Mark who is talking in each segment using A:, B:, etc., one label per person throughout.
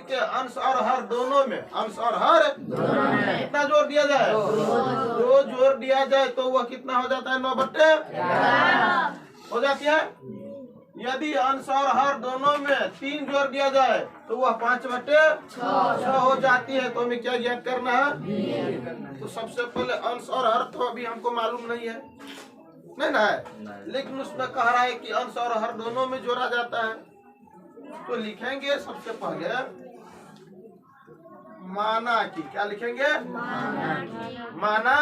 A: के अंश और हर दोनों में, अंश और हर कितना जोड़ दिया जाए? 2 जोड़ दिया जाए तो वह कितना हो जाता है? 9/11 हो जाती है। यदि अंश और हर दोनों में 3 जोड़ दिया जाए तो वह 5/6 हो जाती है। तो हमें क्या ज्ञात करना है? तो सबसे पहले अंश और हर तो अभी हमको मालूम नहीं है, नहीं ना है, लेकिन उसमें कह रहा है कि अंश और हर दोनों में जोड़ा जाता है। तो लिखेंगे सबसे पहले माना कि, क्या लिखेंगे? माना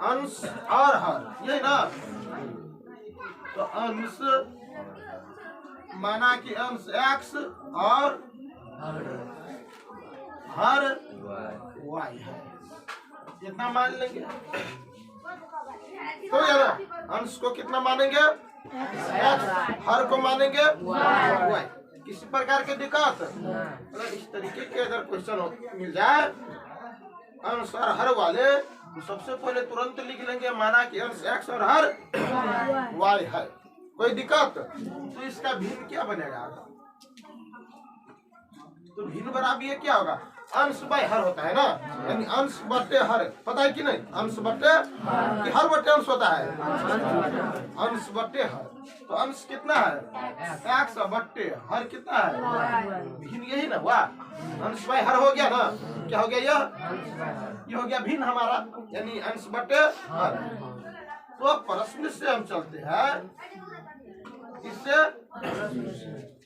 A: अंश और हर, यही ना। तो अंश, माना कि अंश x और हर y है, कितना मान लेंगे? तो यार अंश को कितना मानेंगे? x, हर को मानेंगे y। किसी प्रकार के दिक्कत? अगर इस तरीके के अगर क्वेश्चन मिल जाए अंश और हर वाले, तो सबसे पहले तुरंत लिख लेंगे माना कि अंश x और हर y है। कोई दिक्कत? तो इसका भिन्न क्या बनेगा? तो भिन्न बराबर ये क्या होगा? अंश बाय हर होता है ना, यानी अंश बटे हर, पता है कि नहीं? अंश बटे कि हर बटे अंश होता है? अंश बटे हर। तो अंश कितना है? x बटे हर कितना है? भिन्न, यही ना हुआ। अंश बाय हर हो गया ना, क्या हो गया? ये हो गया भिन्न हमारा, यानी अंश बटे हर। तो प्रश्न से हम चलते हैं इससे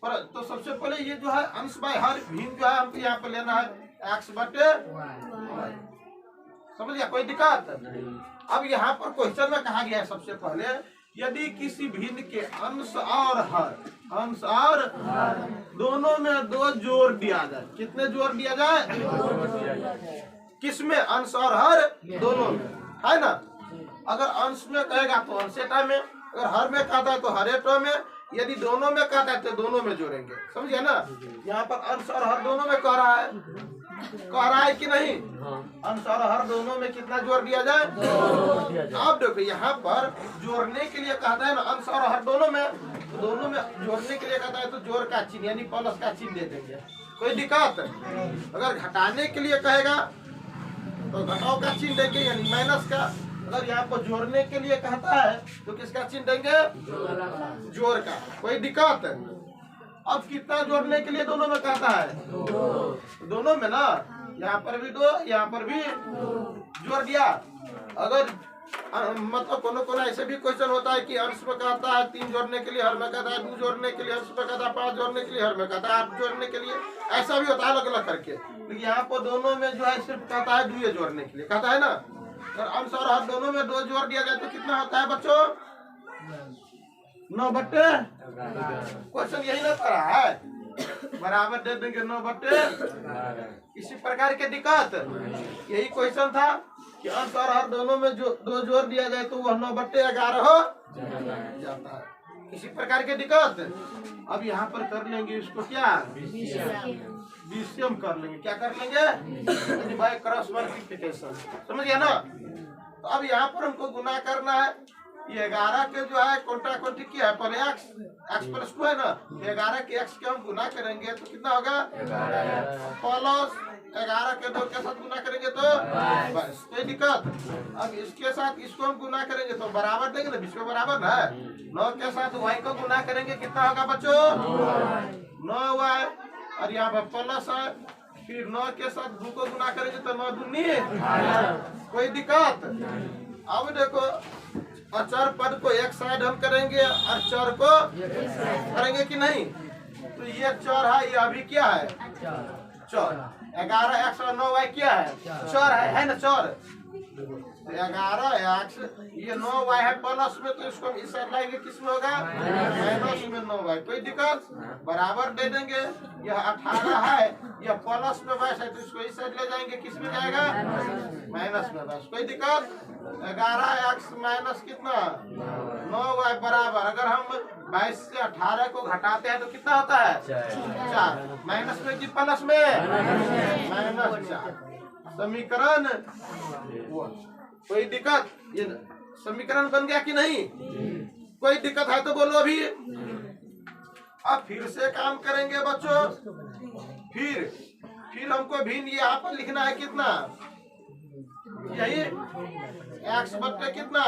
A: पर। तो सबसे पहले ये जो है अंश बाय हर भिन्न जो है हमको यहाँ पे लेना है x बटे, समझ गया? कोई दिक्कत? अब यहाँ पर क्वेश्चन में कहा गया है सबसे पहले, यदि किसी भिन्न के अंश और हर, अंश और दोनों में 2 जोड़ दिया जाए, कितने जोड़ दिया जाए? किसमें? अंश और हर दोनों में, है ना। अगर अंश में कहेगा तो अंशेटा में, अगर हर में कहता है तो हरेटा में, यदि दोनों में कहता है तो दोनों में जोड़ेंगे, समझिए ना। यहाँ पर अंश और हर दोनों में कह रहा है कि नहीं? अंश और हर दोनों में कितना जोड़ दिया जाए? अब देखो यहाँ पर जोड़ने के लिए कहता है ना, अंश और हर दोनों में, तो दोनों में जोड़ने के लिए कहता है तो जोड़ का चिन्ह यानी प्लस का चिन्ह दे देंगे। कोई दिक्कत? अगर घटाने के लिए कहेगा तो घटाओ का चिन्ह देंगे यानी माइनस का। अगर यहाँ पर जोड़ने के लिए कहता है तो किसका चिन्ह देंगे? जोड़ का। कोई दिक्कत? अब कितना जोड़ने के लिए दोनों में कहता है? दोनों में ना, यहाँ पर भी 2, यहाँ पर भी जोड़ दिया। अगर मतलब कोनो ऐसे भी क्वेश्चन होता है कि अंश में कहता है 3 जोड़ने के लिए, हर में कहता है 2 जोड़ने के लिए, अंश में कहता है 5 जोड़ने के लिए, हर में कहता है 8 जोड़ने के लिए, ऐसा भी होता है अलग अलग करके। लेकिन यहाँ पर दोनों में जो है सिर्फ कहता है 2 जोड़ने के लिए, कहता है ना। अगर अंश और हर दोनों में 2 जोड़ दिया जाए तो कितना होता है बच्चों? 9/, क्वेश्चन यही ना कर रहा है, बराबर दे देंगे 9/। इसी प्रकार के दिक्कत, यही क्वेश्चन था कि अंश और हर दोनों में जो 2 जोड़ दिया जाए तो वह 9/11 हो जाता है। इसी प्रकार के दिक्कत। अब यहाँ पर कर लेंगे इसको क्या? बीसीएम कर लेंगे। क्या कर लेंगे? बाय क्रॉस मल्टीप्लिकेशन, समझ गया ना। तो अब यहाँ पर हमको गुना करना है। ये 11 के जो है कोटा कोटि किया है पर x प्लस 2 है ना, 11 के x के हम गुना करेंगे तो कितना होगा? प्लस 11 के 2 के साथ गुना करेंगे तो बस। कोई दिक्कत? अब इसके साथ इसको हम गुना करेंगे तो बराबर देंगे ना, बीच में बराबर ना। 9 के साथ y को गुना करेंगे, कितना होगा बच्चों? 9y। और यहाँ पर प्लस है, फिर 9 के साथ 2 को गुना करेंगे तो 9 दूनी। कोई दिक्कत? अब देखो अचर पद को एक साइड हम करेंगे और चर को करेंगे कि नहीं? तो ये चर है, ये अभी क्या है? चर। 11x और 9y क्या है? चर है ना चर। 11x, ये 9y है प्लस में, तो इसको इस साइड लाएंगे, किस में होगा? माइनस में 9y। कोई दिक्कत? बराबर दे देंगे। यह 18 है, यह प्लस में 22 है, तो इसको इस साइड ले जाएंगे, किस में जाएगा? माइनस में 22। कोई दिक्कत? 11x माइनस कितना? 9y बराबर, अगर हम 22 से 18 को घटाते हैं तो कितना होता है? 4। माइनस में कि प्लस में? -4। समीकरण 1। कोई दिक्कत? ये समीकरण बन गया कि नहीं? कोई दिक्कत है तो बोलो अभी। अब फिर से काम करेंगे बच्चों। फिर हमको भिन्न यहाँ पर लिखना है कितना, यही x बट्टे कितना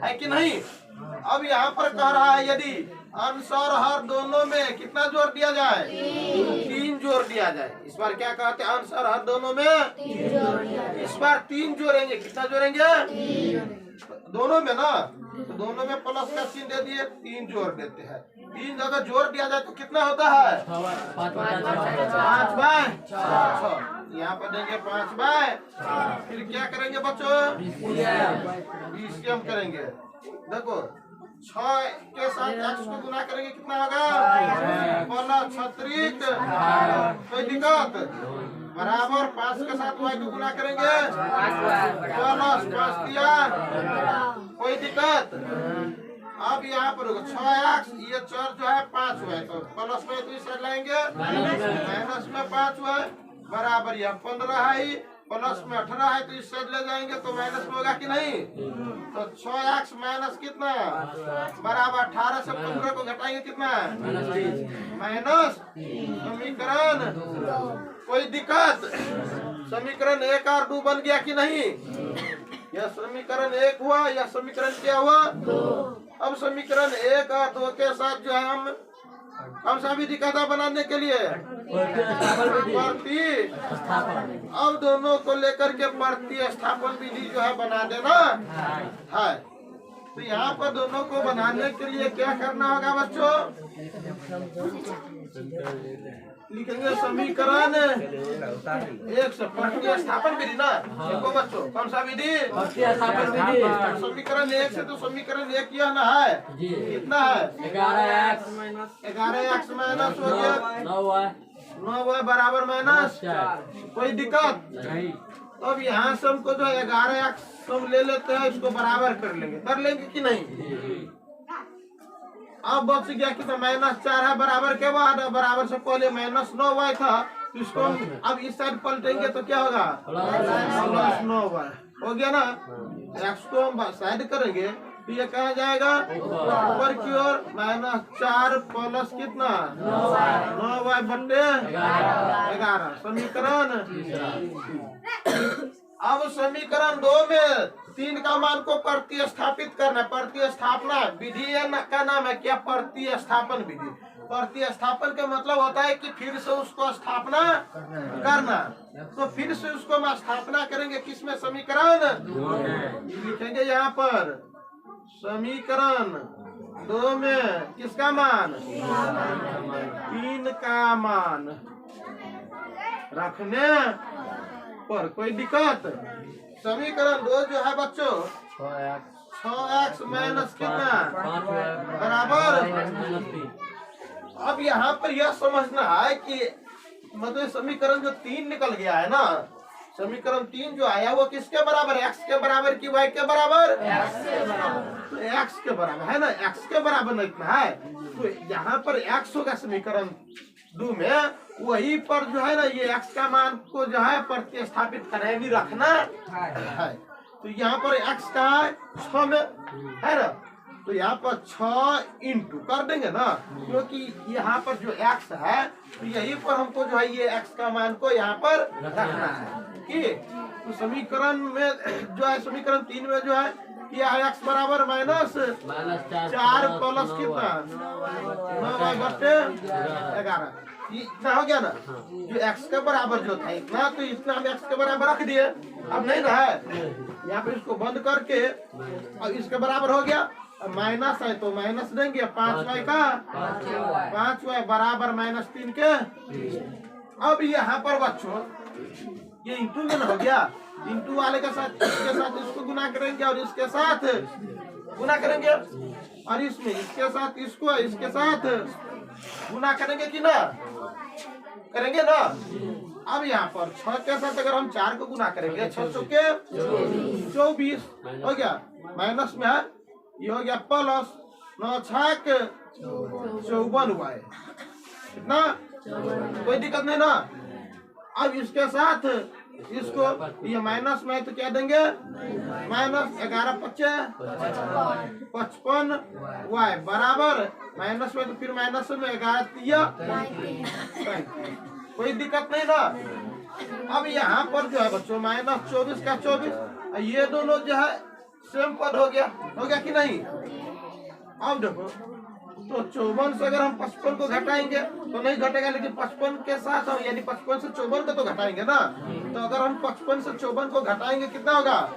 A: है कि नहीं। अब यहाँ पर कह रहा है यदि अंश और हर दोनों में कितना जोड़ दिया जाए, 3 जोड़ दिया जाए। इस बार क्या कहते हैं, अंश और हर दोनों में इस बार 3 जोड़ेंगे। कितना जोड़ेंगे, दोनों में ना, तो दोनों में प्लस का चिन्ह दे दिए, 3 जोड़ देते हैं। 3 अगर जोड़ दिया जाए तो कितना होता है, 5/6। यहाँ पर देंगे 5/6। फिर क्या करेंगे बच्चों, BCM करेंगे। देखो 6 के साथ x को गुना करेंगे, कितना होगा, 36। कोई दिक्कत, बराबर 5 के साथ y को गुना करेंगे, 5 कोई दिक्कत। अब यहाँ पर 6x, ये 4 जो है 5 हुआ है, तो प्लस में तो इसे लाएंगे, माइनस में 5 हुआ है, बराबर यह 15 है, प्लस में 18 है, तो इस साइड ले जाएंगे तो माइनस में होगा कि नहीं। तो 6x माइनस कितना, बराबर 18 से 15 को घटाएंगे कितना, माइनस। समीकरण कोई दिक्कत, समीकरण 1 और 2 बन गया कि नहीं। यह समीकरण 1 हुआ, यह समीकरण क्या हुआ, अब समीकरण 1 और 2 के साथ जो है हम कौन सा विधि कहता बनाने के लिए, प्रतिस्थापन। अब दोनों को लेकर के प्रतिस्थापन विधि जो है बना देना है। तो यहाँ पर दोनों को बनाने के लिए क्या करना होगा बच्चों, लिखेंगे समीकरण 1 से प्रतिस्थापन विधि ना, देखो बच्चों कौन सा विधि, प्रतिस्थापन विधि। समीकरण 1 से तो समीकरण 1 यह ना है, कितना है, 11x माइनस हो गया 9y बराबर माइनस 4। कोई दिक्कत नहीं। अब यहाँ से हमको जो 11x हम ले लेते हैं, इसको बराबर कर लेंगे कि नहीं। अब बच गया कितना, -4 है, बराबर के बाद बराबर से पहले -9y था, तो इसको हम अब इस साइड पलटेंगे तो क्या होगा, +9y हो गया ना। x को हम साइड करेंगे तो ये कहा जाएगा ऊपर की ओर, -4 प्लस कितना 9y बट्टे 11। समीकरण अब समीकरण 2 में 3 का मान को प्रतिस्थापित करना। प्रतिस्थापना विधि का नाम है क्या, प्रतिस्थापन विधि। प्रतिस्थापन का मतलब होता है कि फिर से उसको स्थापना करना। तो फिर से उसको हम स्थापना करेंगे किसमें, समीकरण लिखेंगे यहाँ पर समीकरण 2 में किसका मान, 3 का मान रखने पर। कोई दिक्कत, समीकरण 2 जो है बच्चों 6x माइनस कितना बराबर। अब यहाँ पर यह समझना है कि मतलब समीकरण जो 3 निकल गया है ना, समीकरण 3 जो आया वो किसके बराबर, x के बराबर की y के बराबर, तो x के बराबर है ना, x के बराबर नहीं इतना है, तो यहाँ पर x होगा समीकरण 2 में। वही पर जो है ना ये x का मान को जो है प्रतिस्थापित करेंगे रखना है। तो यहाँ पर x का है 6 में है ना, तो यहाँ पर 6 इंटू कर देंगे ना, क्योंकि यहाँ पर जो x है तो यही पर हमको जो है ये x का मान को यहाँ पर रखना है कि तो समीकरण में जो है समीकरण 3 में जो है क्या है, x बराबर -4 प्लस कितना 9y बट्टे 11। इतना हो गया ना, जो x के बराबर जो था इतना, तो इतना हम x के बराबर रख दिए। अब नहीं ना है, यहाँ पे इसको बंद करके अब इसके बराबर हो गया। अब माइनस है तो माइनस देंगे, 5y का 5y बराबर -3 के। अब यहाँ पर बच्चों ये इंटू में हो गया, इंटू वाले के साथ इसके साथ इसको गुना करेंगे और इसके साथ गुना करेंगे, और इसमें इसके साथ इसको इसके साथ गुना करेंगे कि ना, करेंगे ना। अब यहाँ पर 6 के साथ अगर हम 4 को गुना करेंगे, 6 चौके 24 हो गया, माइनस में है ये हो गया प्लस 9 छक 54 हुआ है, इतना कोई दिक्कत नहीं ना। अब इसके साथ इसको ये माइनस में तो क्या देंगे माइनस 11 × 5 = 55 y बराबर माइनस में तो फिर माइनस में 11 × 3 कोई दिक्कत नहीं ना। अब यहाँ पर जो है बच्चों -24 का 24 ये दोनों जो है सेम पद हो गया कि नहीं। अब देखो तो 54 से अगर हम 55 को घटाएंगे तो नहीं घटेगा, लेकिन 55 के साथ हम यानी 55 से 54 को तो घटाएंगे ना। तो अगर हम 55 से 54 को घटाएंगे कितना होगा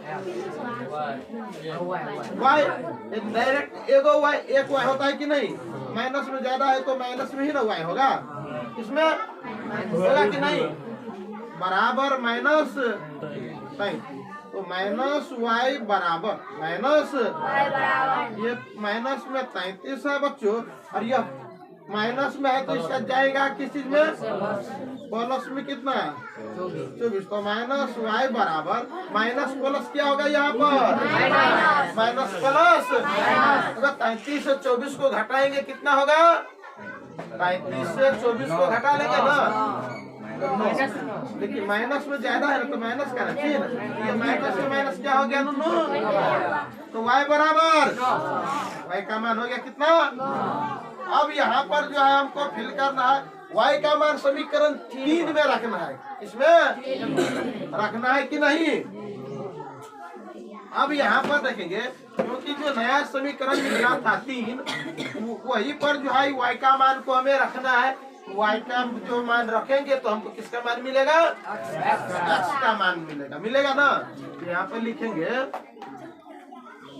A: y डायरेक्ट एक y होता है कि नहीं। माइनस में ज्यादा है तो माइनस में ही ना y होगा, इसमें होगा कि नहीं बराबर -33 तो -y बराबर ये माइनस में 33 है बच्चों, और यह माइनस में है तो इसका जाएगा किस चीज में प्लस में कितना है 24 तो -y बराबर माइनस प्लस क्या होगा यहाँ पर माइनस प्लस। अगर 33 से 24 को घटाएंगे कितना होगा 33 से 24 को घटा लेंगे ना लेकिन माइनस में ज्यादा है तो माइनस का रखिए ना। ये माइनस से माइनस क्या हो गया नुनू तो y बराबर y का मान हो गया कितना। अब यहाँ पर जो है हमको फिल करना है y का मान समीकरण 3 में रखना है, इसमें रखना है कि नहीं। अब यहाँ पर देखेंगे क्योंकि जो नया समीकरण मिला था 3 वही पर जो है y का मान को हमें रखना है। y का जो मान रखेंगे तो हमको किसका मान मिलेगा x का मान मिलेगा ना। यहाँ पर लिखेंगे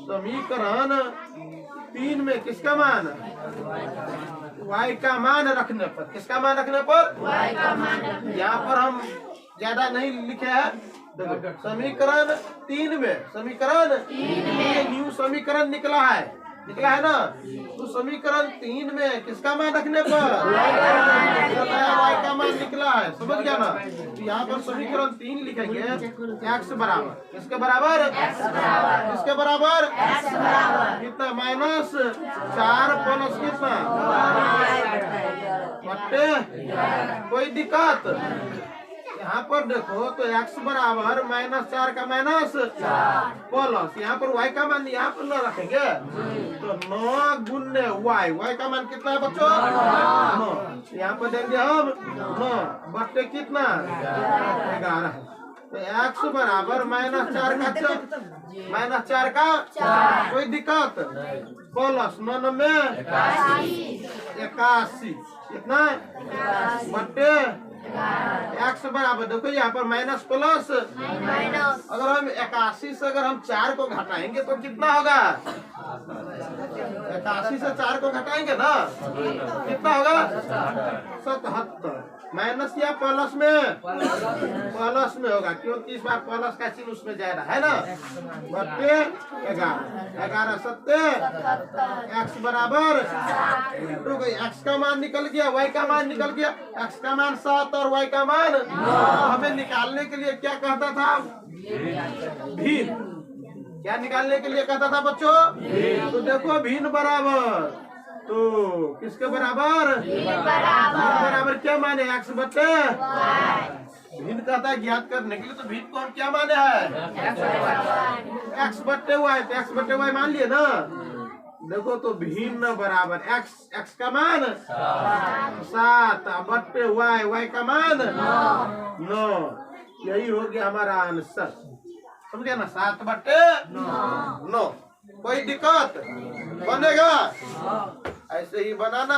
A: समीकरण 3 में किसका मान y का मान रखने पर किसका मान रखने पर y का मान। यहाँ पर हम ज्यादा नहीं लिखे हैं, समीकरण 3 में न्यू समीकरण निकला है ना। तो समीकरण 3 में किसका मान रखने पर y का मान निकला है, समझ गया ना। तो यहाँ पर समीकरण 3 लिखेंगे x बराबर किसके बराबर किसके बराबर कितना -4 प्लस कितना बट्टे कोई दिक्कत। यहाँ पर देखो तो x बराबर -4 का माइनस प्लस यहाँ पर y का मान यहाँ पर न रखेंगे तो 9 गुने y का मान कितना है बच्चों 9 यहाँ पर देंगे हम 9 बट्टे कितना 11 तो x बराबर -4 का कोई दिक्कत प्लस 9 में 81 कितना बट्टे x बराबर देखो यहाँ पर माइनस प्लस अगर हम 81 से अगर हम 4 को घटाएंगे तो कितना होगा 81 से 4 को घटाएंगे ना कितना होगा 77 माइनस या प्लस में होगा क्योंकि इस बार प्लस का चिन्ह उसमें ज्यादा है ना बट्टे 11 7 x बराबर x का मान निकल गया y का मान निकल गया। x का मान 7 और y का मान हमें निकालने के लिए क्या कहता था भिन्न क्या निकालने के लिए कहता था बच्चों तो देखो भिन्न बराबर तो किसके बराबर बराबर क्या माने x बट्टे भिन्न कहता है ज्ञात करने के लिए तो भिन्न को हम क्या माने हैं x बट्टे y तो x बट्टे y मान लिए ना। देखो तो भिन्न बराबर x का मान 7 बट्टे y का मान 9 यही हो गया हमारा आंसर, समझे ना 7 बट्टे 9। कोई दिक्कत बनेगा ऐसे ही बनाना।